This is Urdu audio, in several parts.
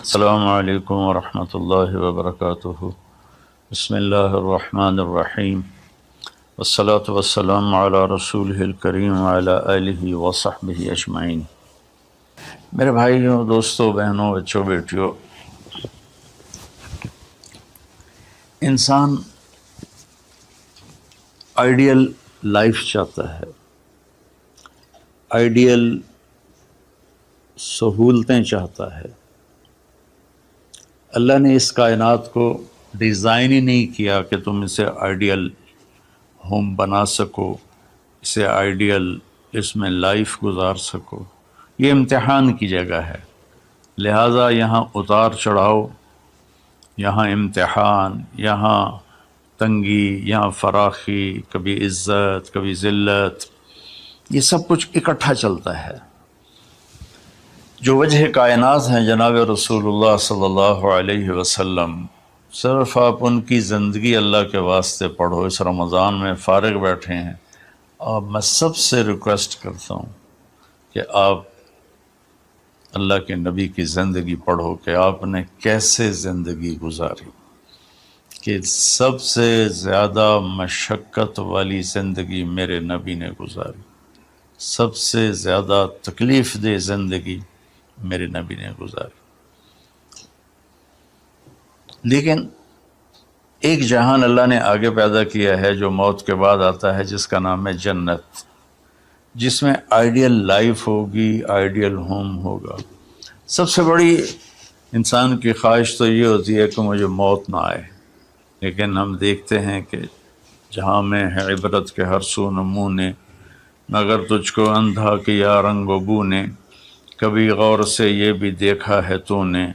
السلام علیکم ورحمۃ اللہ وبرکاتہ۔ بسم اللہ الرحمن الرحیم، والصلاة والسلام علی رسولہ الکریم وعلی آلہ وصحبہ اجمعین۔ میرے بھائیوں، دوستوں، بہنوں، بچوں، بیٹیوں، انسان آئیڈیل لائف چاہتا ہے، آئیڈیل سہولتیں چاہتا ہے۔ اللہ نے اس کائنات کو ڈیزائن ہی نہیں کیا کہ تم اسے آئیڈیل ہوم بنا سکو، اسے آئیڈیل اس میں لائف گزار سکو۔ یہ امتحان کی جگہ ہے، لہٰذا یہاں اتار چڑھاؤ، یہاں امتحان، یہاں تنگی، یہاں فراخی، کبھی عزت، کبھی ذلت، یہ سب کچھ اکٹھا چلتا ہے۔ جو وجہ کائنات ہیں جناب رسول اللہ صلی اللہ علیہ وسلم، صرف آپ ان کی زندگی اللہ کے واسطے پڑھو۔ اس رمضان میں فارغ بیٹھے ہیں، اور میں سب سے ریکویسٹ کرتا ہوں کہ آپ اللہ کے نبی کی زندگی پڑھو کہ آپ نے کیسے زندگی گزاری، کہ سب سے زیادہ مشقت والی زندگی میرے نبی نے گزاری، سب سے زیادہ تکلیف دہ زندگی میرے نبی نے گزاری۔ لیکن ایک جہان اللہ نے آگے پیدا کیا ہے جو موت کے بعد آتا ہے، جس کا نام ہے جنت، جس میں آئیڈیل لائف ہوگی، آئیڈیل ہوم ہوگا۔ سب سے بڑی انسان کی خواہش تو یہ ہوتی ہے کہ مجھے موت نہ آئے، لیکن ہم دیکھتے ہیں کہ جہاں میں ہے عبرت کے ہر سو نمونے، مگر تجھ کو اندھا کیا رنگ و بو نے، کبھی غور سے یہ بھی دیکھا ہے تو نے،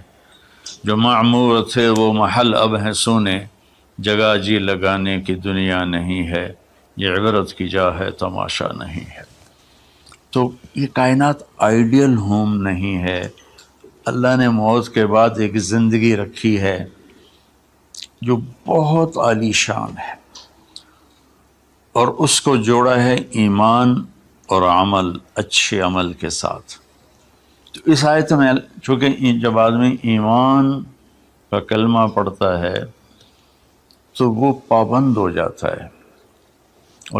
جو معمور تھے وہ محل اب ہیں سونے، جگہ جی لگانے کی دنیا نہیں ہے، یہ عبرت کی جا ہے تماشا نہیں ہے۔ تو یہ کائنات آئیڈیل ہوم نہیں ہے۔ اللہ نے موت کے بعد ایک زندگی رکھی ہے جو بہت عالی شان ہے، اور اس کو جوڑا ہے ایمان اور عمل، اچھے عمل کے ساتھ۔ تو اس آیت میں چونکہ جب آدمی ایمان کا کلمہ پڑھتا ہے تو وہ پابند ہو جاتا ہے،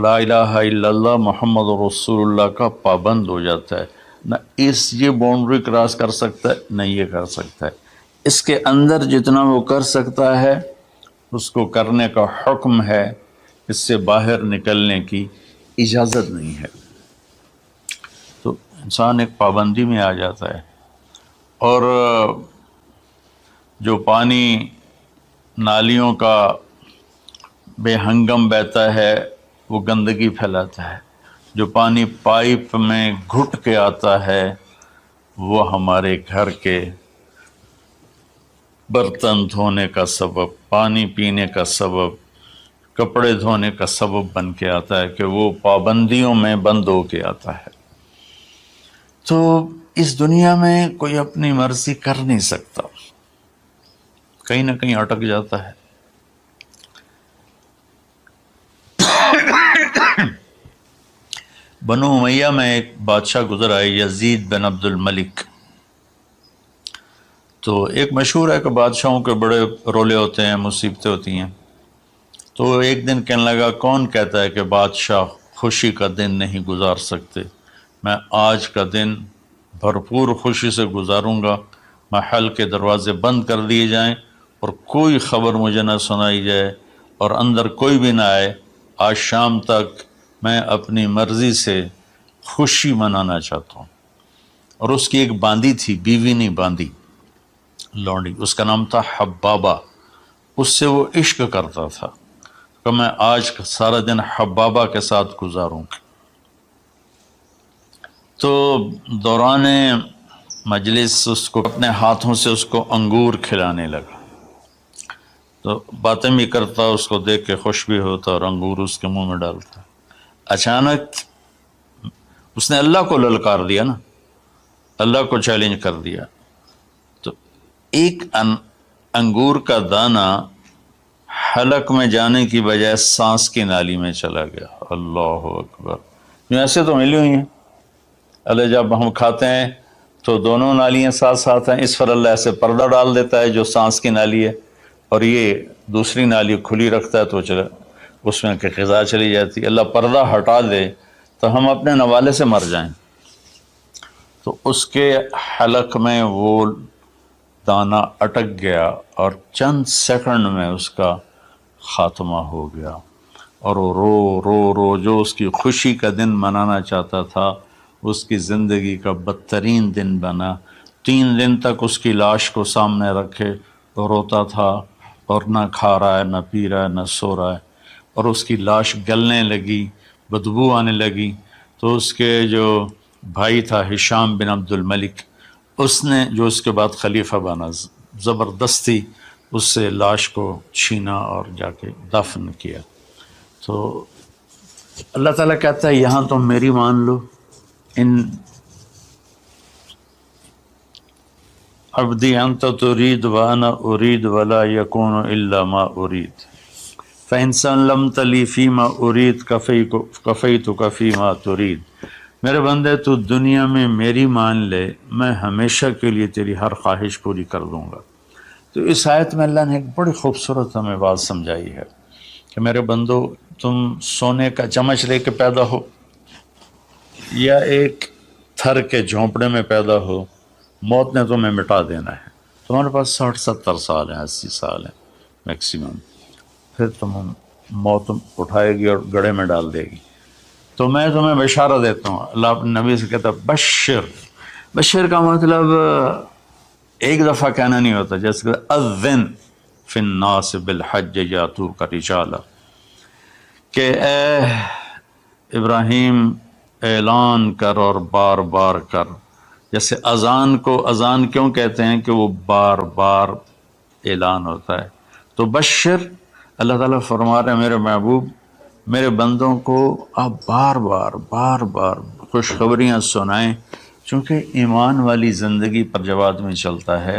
لا الہ الا اللہ محمد رسول اللہ کا پابند ہو جاتا ہے، نہ یہ باؤنڈری کراس کر سکتا ہے، نہ یہ کر سکتا ہے۔ اس کے اندر جتنا وہ کر سکتا ہے اس کو کرنے کا حکم ہے، اس سے باہر نکلنے کی اجازت نہیں ہے۔ تو انسان ایک پابندی میں آ جاتا ہے، اور جو پانی نالیوں کا بے ہنگم بہتا ہے وہ گندگی پھیلاتا ہے، جو پانی پائپ میں گھٹ کے آتا ہے وہ ہمارے گھر کے برتن دھونے کا سبب، پانی پینے کا سبب، کپڑے دھونے کا سبب بن کے آتا ہے، کہ وہ پابندیوں میں بند ہو کے آتا ہے۔ تو اس دنیا میں کوئی اپنی مرضی کر نہیں سکتا، کہیں نہ کہیں اٹک جاتا ہے۔ بنو امیہ میں ایک بادشاہ گزر آئے، یزید بن عبد الملک۔ تو ایک مشہور ہے کہ بادشاہوں کے بڑے رولے ہوتے ہیں، مصیبتیں ہوتی ہیں۔ تو ایک دن کہنے لگا، کون کہتا ہے کہ بادشاہ خوشی کا دن نہیں گزار سکتے؟ میں آج کا دن بھرپور خوشی سے گزاروں گا، محل کے دروازے بند کر دیے جائیں اور کوئی خبر مجھے نہ سنائی جائے اور اندر کوئی بھی نہ آئے۔ آج شام تک میں اپنی مرضی سے خوشی منانا چاہتا ہوں۔ اور اس کی ایک باندی تھی، بیوی نہیں باندی، لونڈی، اس کا نام تھا حبابہ۔ اس سے وہ عشق کرتا تھا کہ میں آج سارا دن حبابہ کے ساتھ گزاروں گا۔ تو دوران مجلس اس کو اپنے ہاتھوں سے اس کو انگور کھلانے لگا، تو باتیں بھی کرتا، اس کو دیکھ کے خوش بھی ہوتا اور انگور اس کے منہ میں ڈالتا۔ اچانک اس نے اللہ کو للکار دیا نا، اللہ کو چیلنج کر دیا، تو ایک انگور کا دانہ حلق میں جانے کی بجائے سانس کی نالی میں چلا گیا۔ اللہ اکبر! ایسے تو ملی ہوئی ہیں، اللہ جب ہم کھاتے ہیں تو دونوں نالیاں ساتھ ساتھ ہیں، اس پر اللہ ایسے پردہ ڈال دیتا ہے جو سانس کی نالی ہے، اور یہ دوسری نالی کھلی رکھتا ہے تو چلے اس میں کہ غذا چلی جاتی ہے۔ اللہ پردہ ہٹا دے تو ہم اپنے نوالے سے مر جائیں۔ تو اس کے حلق میں وہ دانہ اٹک گیا اور چند سیکنڈ میں اس کا خاتمہ ہو گیا، اور وہ رو رو رو جو اس کی خوشی کا دن منانا چاہتا تھا اس کی زندگی کا بدترین دن بنا۔ 3 دن تک اس کی لاش کو سامنے رکھے وہ روتا تھا، اور نہ کھا رہا ہے، نہ پی رہا ہے، نہ سو رہا ہے، اور اس کی لاش گلنے لگی، بدبو آنے لگی۔ تو اس کے جو بھائی تھا ہشام بن عبد الملک، اس نے جو اس کے بعد خلیفہ بنا، زبردستی اس سے لاش کو چھینا اور جا کے دفن کیا۔ تو اللہ تعالیٰ کہتا ہے یہاں تم میری مان لو، ان عبدی انت ترید وانا ارید ولا یکون الا ما ارید فإن سلمت لی فیما ارید کفیتک فیما ترید۔ میرے بندے تو دنیا میں میری مان لے، میں ہمیشہ کے لیے تیری ہر خواہش پوری کر دوں گا۔ تو اس آیت میں اللہ نے ایک بڑی خوبصورت ہمیں بات سمجھائی ہے کہ میرے بندو، تم سونے کا چمچ لے کے پیدا ہو یا ایک تھر کے جھونپڑے میں پیدا ہو، موت نے تمہیں مٹا دینا ہے۔ تمہارے پاس 60-70 سال ہیں، 80 سال ہیں میکسیمم، پھر موت اٹھائے گی اور گڑھے میں ڈال دے گی۔ تو میں تمہیں بشارت دیتا ہوں، اللہ اپنے نبی سے کہتا بشر۔ بشر کا مطلب ایک دفعہ کہنا نہیں ہوتا، جیسے کہ اذن فی الناس بالحج یاتوک رجالا، کہ اے ابراہیم اعلان کر اور بار بار کر۔ جیسے اذان کو اذان کیوں کہتے ہیں کہ وہ بار بار اعلان ہوتا ہے۔ تو بشر، اللہ تعالیٰ فرما رہے ہیں میرے محبوب، میرے بندوں کو آپ بار بار خوشخبریاں سنائیں، چونکہ ایمان والی زندگی پر جب آدمی چلتا ہے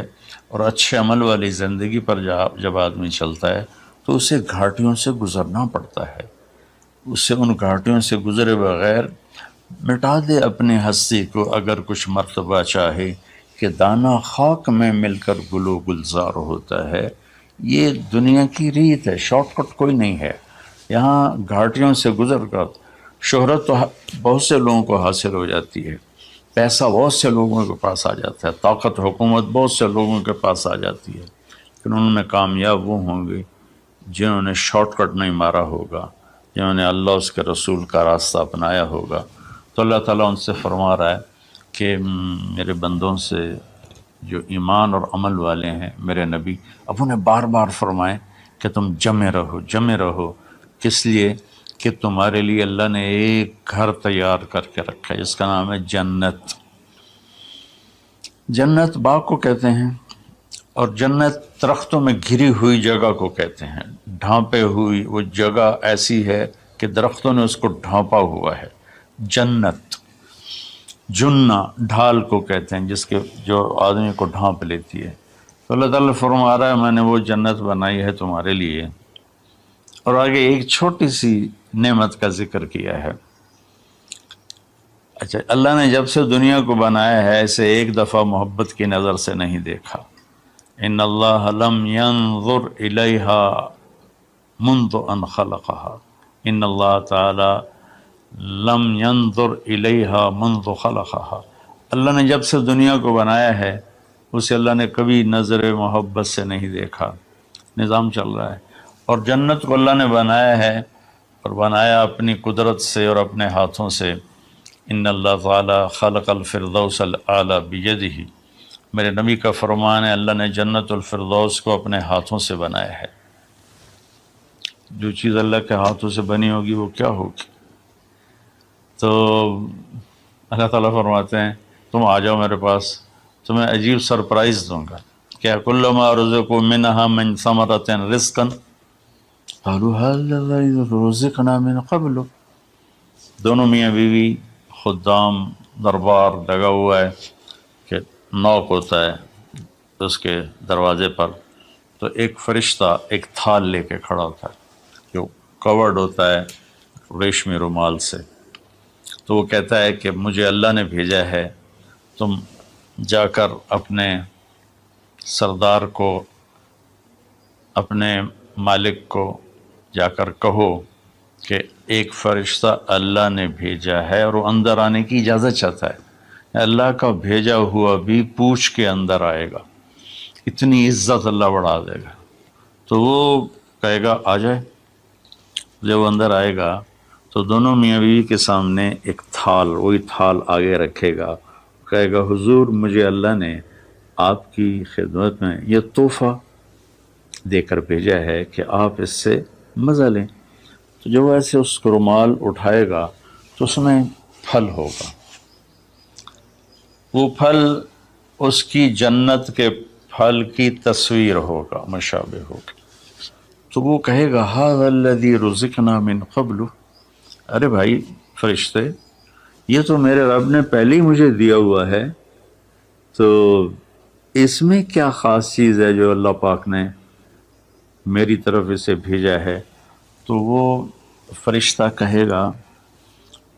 اور اچھے عمل والی زندگی پر جب آدمی چلتا ہے تو اسے گھاٹیوں سے گزرنا پڑتا ہے۔ اسے ان گھاٹیوں سے گزرے بغیر مٹا دے اپنے ہستی کو اگر کچھ مرتبہ چاہے کہ دانہ خاک میں مل کر گل و گلزار ہوتا ہے۔ یہ دنیا کی ریت ہے، شارٹ کٹ کوئی نہیں ہے۔ یہاں گھاٹیوں سے گزر کر شہرت تو بہت سے لوگوں کو حاصل ہو جاتی ہے، پیسہ بہت سے لوگوں کے پاس آ جاتا ہے، طاقت حکومت بہت سے لوگوں کے پاس آ جاتی ہے، لیکن ان میں کامیاب وہ ہوں گے جنہوں نے شارٹ کٹ نہیں مارا ہوگا، جنہوں نے اللہ اس کے رسول کا راستہ اپنایا ہوگا۔ تو اللہ تعالیٰ ان سے فرما رہا ہے کہ میرے بندوں سے جو ایمان اور عمل والے ہیں، میرے نبی اب انہیں بار بار فرمائیں کہ تم جمے رہو۔ کس لیے؟ کہ تمہارے لیے اللہ نے ایک گھر تیار کر کے رکھا ہے جس کا نام ہے جنت۔ جنت باغ کو کہتے ہیں، اور جنت درختوں میں گھری ہوئی جگہ کو کہتے ہیں۔ ڈھانپے ہوئی وہ جگہ ایسی ہے کہ درختوں نے اس کو ڈھانپا ہوا ہے۔ جنت، جنہ ڈھال کو کہتے ہیں جس کے جو آدمی کو ڈھانپ لیتی ہے۔ تو اللہ تعالیٰ فرما رہا ہے میں نے وہ جنت بنائی ہے تمہارے لیے۔ اور آگے ایک چھوٹی سی نعمت کا ذکر کیا ہے۔ اچھا، اللہ نے جب سے دنیا کو بنایا ہے اسے ایک دفعہ محبت کی نظر سے نہیں دیکھا۔ ان اللہ لم ينظر الیہا منذ ان خلقہا، ان اللہ تعالی لم ينظر الیہا منذ خلقہا۔ اللہ نے جب سے دنیا کو بنایا ہے اسے اللہ نے کبھی نظر محبت سے نہیں دیکھا۔ نظام چل رہا ہے، اور جنت کو اللہ نے بنایا ہے، اور بنایا اپنی قدرت سے اور اپنے ہاتھوں سے۔ ان اللہ تعالی خلق الفردوس الاعلی بیدہ، میرے نبی کا فرمان ہے اللہ نے جنت الفردوس کو اپنے ہاتھوں سے بنایا ہے۔ جو چیز اللہ کے ہاتھوں سے بنی ہوگی وہ کیا ہوگی؟ تو اللہ تعالیٰ فرماتے ہیں تم آ جاؤ میرے پاس، تمہیں عجیب سرپرائز دوں گا۔ کیا کلما رزقوا منہا من ثمرۃ رزقا قالوا هذا الذی رزقنا من قبل۔ دونوں میاں بیوی، خدام، دربار لگا ہوا ہے کہ نوک ہوتا ہے اس کے دروازے پر، تو ایک فرشتہ ایک تھال لے کے کھڑا ہوتا ہے جو کورڈ ہوتا ہے ریشمی رومال سے۔ تو وہ کہتا ہے کہ مجھے اللہ نے بھیجا ہے، تم جا کر اپنے سردار کو، اپنے مالک کو جا کر کہو کہ ایک فرشتہ اللہ نے بھیجا ہے اور وہ اندر آنے کی اجازت چاہتا ہے، اللہ کا بھیجا ہوا بھی پوچھ کے اندر آئے گا، اتنی عزت اللہ بڑھا دے گا۔ تو وہ کہے گا آ جائے۔ جب وہ اندر آئے گا تو دونوں میاں بیوی کے سامنے ایک تھال، وہی تھال آگے رکھے گا، کہے گا حضور مجھے اللہ نے آپ کی خدمت میں یہ تحفہ دے کر بھیجا ہے کہ آپ اس سے مزہ لیں۔ تو جب وہ ایسے اس کو رومال اٹھائے گا تو اس میں پھل ہوگا، وہ پھل اس کی جنت کے پھل کی تصویر ہوگا، مشابہ ہوگا۔ تو وہ کہے گا ھذا الذی رزقنا من قبل، ارے بھائی فرشتے، یہ تو میرے رب نے پہلے ہی مجھے دیا ہوا ہے، تو اس میں کیا خاص چیز ہے جو اللہ پاک نے میری طرف اسے بھیجا ہے؟ تو وہ فرشتہ کہے گا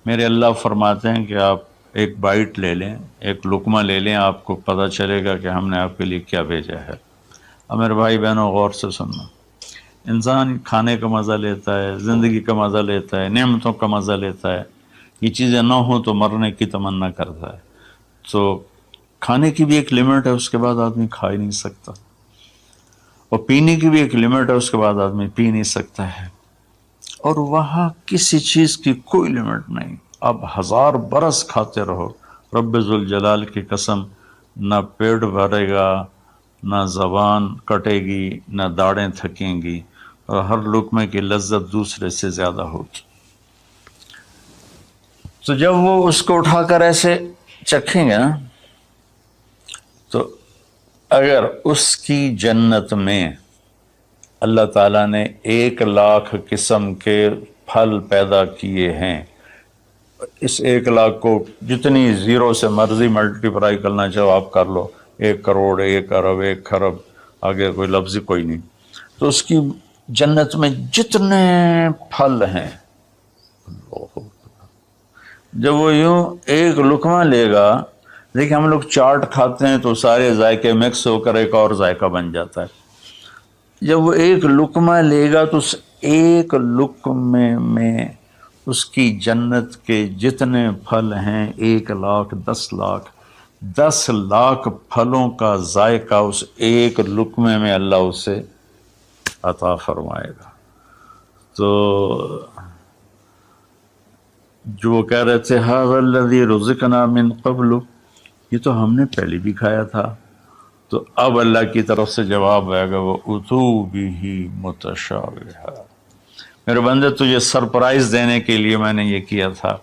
میرے اللہ فرماتے ہیں کہ آپ ایک بائٹ لے لیں، ایک لقمہ لے لیں، آپ کو پتہ چلے گا کہ ہم نے آپ کے لیے کیا بھیجا ہے۔ اب میرے بھائی بہنوں غور سے سننا، انسان کھانے کا مزہ لیتا ہے، زندگی کا مزہ لیتا ہے، نعمتوں کا مزہ لیتا ہے، یہ چیزیں نہ ہوں تو مرنے کی تمنا کرتا ہے۔ تو کھانے کی بھی ایک لمٹ ہے، اس کے بعد آدمی کھا ہی نہیں سکتا، اور پینے کی بھی ایک لمٹ ہے، اس کے بعد آدمی پی نہیں سکتا ہے، اور وہاں کسی چیز کی کوئی لمٹ نہیں، اب 1000 برس کھاتے رہو، رب ذوالجلال کی قسم نہ پیٹ بھرے گا، نہ زبان کٹے گی، نہ داڑیں تھکیں گی، اور ہر لقمے کی لذت دوسرے سے زیادہ ہوگی۔ تو جب وہ اس کو اٹھا کر ایسے چکھیں گے نا، تو اگر اس کی جنت میں اللہ تعالیٰ نے 1,00,000 قسم کے پھل پیدا کیے ہیں، اس 1,00,000 کو جتنی زیرو سے مرضی ملٹیپلائی کرنا چاہو آپ کر لو، 1 کروڑ، 1 ارب، 1 خرب، آگے کوئی لفظ کوئی نہیں۔ تو اس کی جنت میں جتنے پھل ہیں، جب وہ یوں ایک لقمہ لے گا، دیکھیں ہم لوگ چاٹ کھاتے ہیں تو سارے ذائقے مکس ہو کر ایک اور ذائقہ بن جاتا ہے، جب وہ ایک لقمہ لے گا تو اس ایک لقمے میں اس کی جنت کے جتنے پھل ہیں 1,00,000، 10,00,000، 10,00,000 پھلوں کا ذائقہ اس ایک لقمے میں اللہ اسے عطا فرمائے گا۔ تو جو وہ کہہ رہے تھے ھذا الذی رزقنا من قبل، یہ تو ہم نے پہلے بھی کھایا تھا، تو اب اللہ کی طرف سے جواب آئے گا وہ اتو بہ متشابہا، میرے بندے تجھے سرپرائز دینے کے لیے میں نے یہ کیا تھا،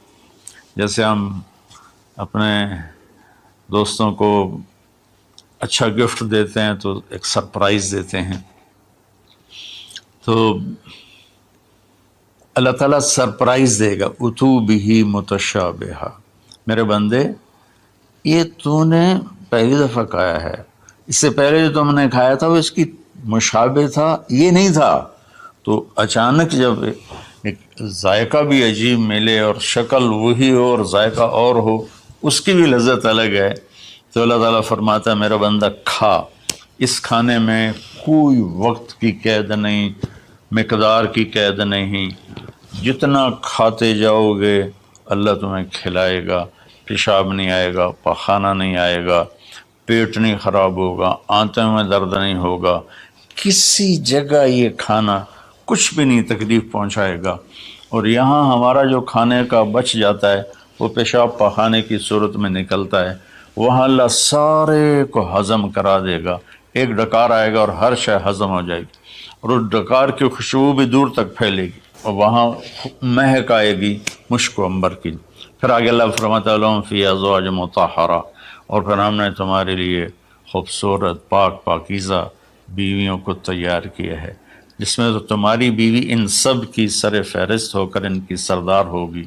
جیسے ہم اپنے دوستوں کو اچھا گفٹ دیتے ہیں تو ایک سرپرائز دیتے ہیں، تو اللہ تعالیٰ سرپرائز دے گا اتو بہ متشابہا، میرے بندے یہ تو نے پہلی دفعہ کھایا ہے، اس سے پہلے جو تم نے کھایا تھا وہ اس کی مشابہ تھا، یہ نہیں تھا۔ تو اچانک جب ایک ذائقہ بھی عجیب ملے اور شکل وہی ہو اور ذائقہ اور ہو، اس کی بھی لذت الگ ہے، تو اللہ تعالیٰ فرماتا ہے میرا بندہ کھا، اس کھانے میں کوئی وقت کی قید نہیں، مقدار کی قید نہیں، جتنا کھاتے جاؤ گے اللہ تمہیں کھلائے گا، پیشاب نہیں آئے گا، پخانہ نہیں آئے گا، پیٹ نہیں خراب ہوگا، آنتوں میں درد نہیں ہوگا، کسی جگہ یہ کھانا کچھ بھی نہیں تکلیف پہنچائے گا۔ اور یہاں ہمارا جو کھانے کا بچ جاتا ہے وہ پیشاب پخانے کی صورت میں نکلتا ہے، وہاں اللہ سارے کو ہضم کرا دے گا، ایک ڈکار آئے گا اور ہر شے ہضم ہو جائے گی، اور اس ڈکار کی خوشبو بھی دور تک پھیلے گی، اور وہاں مہک آئے گی مشک و عنبر کی۔ پھر آگے اللہ فرماتا ہے لہم فیہا ازواج مطہرہ، اور پھر ہم نے تمہارے لیے خوبصورت پاک پاکیزہ بیویوں کو تیار کیا ہے، جس میں تو تمہاری بیوی ان سب کی سر فہرست ہو کر ان کی سردار ہوگی،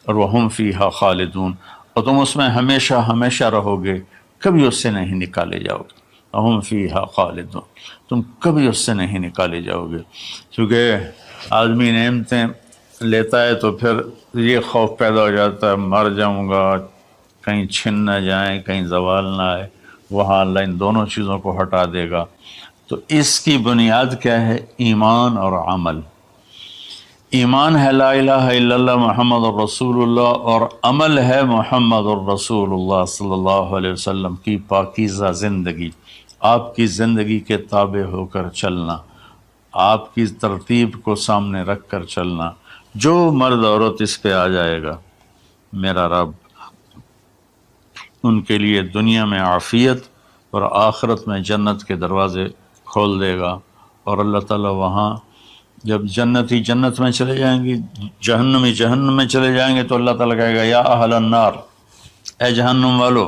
اور وہم فیہا خالدون، اور تم اس میں ہمیشہ ہمیشہ رہو گے، کبھی اس سے نہیں نکالے جاؤ گے، وہم فیہا خالدون، تم کبھی اس سے نہیں نکالے جاؤ گے۔ کیونکہ آدمی نعمتیں لیتا ہے تو پھر یہ خوف پیدا ہو جاتا ہے مر جاؤں گا، کہیں چھن نہ جائیں، کہیں زوال نہ آئے، وہاں اللہ ان دونوں چیزوں کو ہٹا دے گا۔ تو اس کی بنیاد کیا ہے؟ ایمان اور عمل۔ ایمان ہے لا الہ الا اللہ محمد الرسول اللہ، اور عمل ہے محمد الرسول اللہ صلی اللہ علیہ وسلم کی پاکیزہ زندگی، آپ کی زندگی کے تابع ہو کر چلنا، آپ کی ترتیب کو سامنے رکھ کر چلنا۔ جو مرد عورت اس پہ آ جائے گا، میرا رب ان کے لیے دنیا میں عافیت اور آخرت میں جنت کے دروازے کھول دے گا۔ اور اللہ تعالیٰ وہاں جب جنتی جنت میں چلے جائیں گے، جہنمی جہنم میں چلے جائیں گے، تو اللہ تعالیٰ کہے گا یا اہل النار، اے جہنم والو،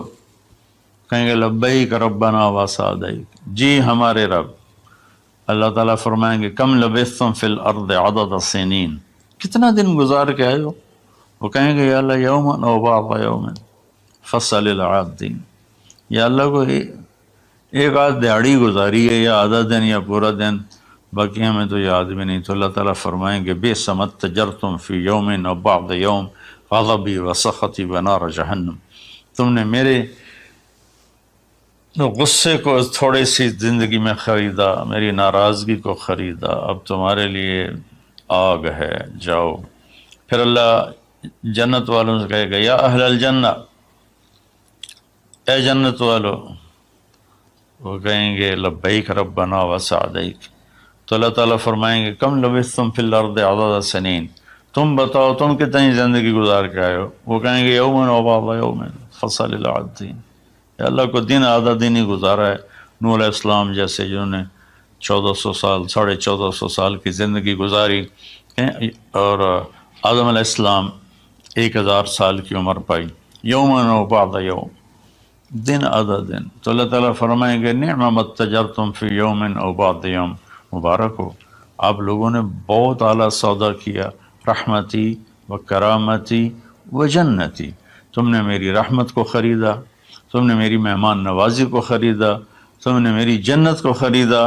کہیں گے لبیک ربنا وسعدیک، جی ہمارے رب۔ اللہ تعالیٰ فرمائیں گے کم لبثتم فی الارض عدد سنین، کتنا دن گزار کے آئے ہو؟ وہ کہیں گے یا اللہ یوما او بعض یوم فصل العادین، یا اللہ کو ایک آدھ دیہڑی گزاری ہے، یا آدھا دن یا پورا دن، باقی ہمیں تو یاد بھی نہیں۔ تو اللہ تعالیٰ فرمائیں گے بئس ما اتجرتم فی یوم او بعض یوم غضبی وسخطی ونار جہنم، تم نے میرے غصے کو تھوڑی سی زندگی میں خریدا، میری ناراضگی کو خریدا، اب تمہارے لیے آگ ہے، جاؤ۔ پھر اللہ جنت والوں سے کہے گا یا اہل الجنہ، اے جنت والو، وہ کہیں گے لبیک ربنا وسعدیک۔ تو اللہ تعالیٰ فرمائیں گے کم لبثتم فی الارض عدد سنین، تم بتاؤ تم کتنی زندگی گزار کے آئے ہو؟ وہ کہیں گے یومن و بعض یومن فصل العادین، یا اللہ کو دن آدھا دن ہی گزارا ہے۔ نوح علیہ السلام جیسے جنہوں نے 1400 سال 1450 سال کی زندگی گزاری، اور آدم علیہ السلام 1000 سال کی عمر پائی، یومن و بعض یوم، دن آدھا دن۔ تو اللہ تعالیٰ فرمائیں گے نعم ما اتجرتم فی یوم او بعض یوم، مبارک ہو، آپ لوگوں نے بہت اعلیٰ سودا کیا، رحمتی و کرامتی و جنتی، تم نے میری رحمت کو خریدا، تم نے میری مہمان نوازی کو خریدا، تم نے میری جنت کو خریدا،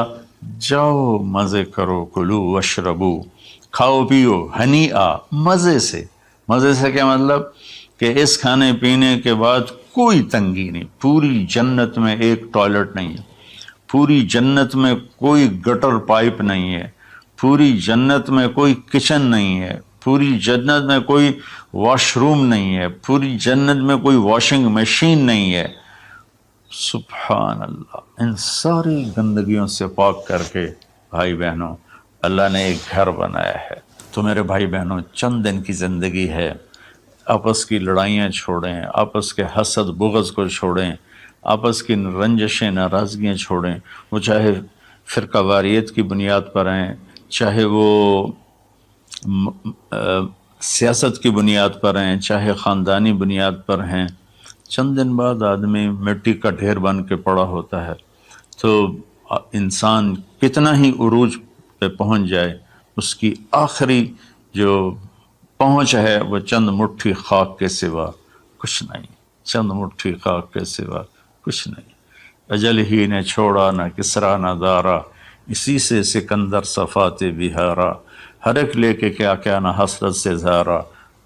جاؤ مزے کرو، کلو واشربو، کھاؤ پیو، ہنیئا، مزے سے۔ مزے سے کیا مطلب؟ کہ اس کھانے پینے کے بعد کوئی تنگی نہیں، پوری جنت میں ایک ٹوائلٹ نہیں ہے، پوری جنت میں کوئی گٹر پائپ نہیں ہے، پوری جنت میں کوئی کچن نہیں ہے، پوری جنت میں کوئی واش روم نہیں ہے، پوری جنت میں کوئی واشنگ مشین نہیں ہے۔ سبحان اللہ، ان ساری گندگیوں سے پاک کر کے بھائی بہنوں اللہ نے ایک گھر بنایا ہے۔ تو میرے بھائی بہنوں، چند دن کی زندگی ہے، آپس کی لڑائیاں چھوڑیں، آپس کے حسد بغض کو چھوڑیں، آپس کی رنجشیں ناراضگیاں چھوڑیں، وہ چاہے فرقہ واریت کی بنیاد پر ہیں، چاہے وہ سیاست کی بنیاد پر ہیں، چاہے خاندانی بنیاد پر ہیں۔ چند دن بعد آدمی مٹی کا ڈھیر بن کے پڑا ہوتا ہے، تو انسان کتنا ہی عروج پہ پہنچ جائے، اس کی آخری جو پہنچ ہے وہ چند مٹھی خاک کے سوا کچھ نہیں، چند مٹھی خاک کے سوا کچھ نہیں۔ اجل ہی نے چھوڑا نہ کسرا نہ دارا، اسی سے سکندر صفات بہارا، ہر ایک لے کے کیا کیا نہ حسرت سے زارا،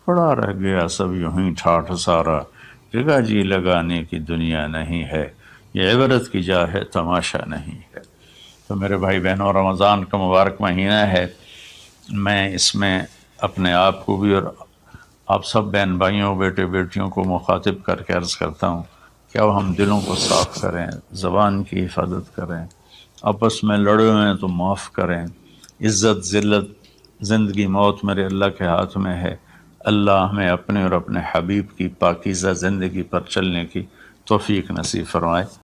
پڑا رہ گیا سب یوں ہی ٹھاٹھ سارا، جگہ جی لگانے کی دنیا نہیں ہے، یہ عبرت کی جا ہے تماشا نہیں ہے۔ تو میرے بھائی بہنوں، رمضان کا مبارک مہینہ ہے، میں اس میں اپنے آپ کو بھی اور آپ سب بہن بھائیوں بیٹے بیٹیوں کو مخاطب کر کے عرض کرتا ہوں کہ اب ہم دلوں کو صاف کریں، زبان کی حفاظت کریں، آپس میں لڑے ہوئے ہیں تو معاف کریں۔ عزت ذلت زندگی موت میرے اللہ کے ہاتھ میں ہے، اللہ ہمیں اپنے اور اپنے حبیب کی پاکیزہ زندگی پر چلنے کی توفیق نصیب فرمائے۔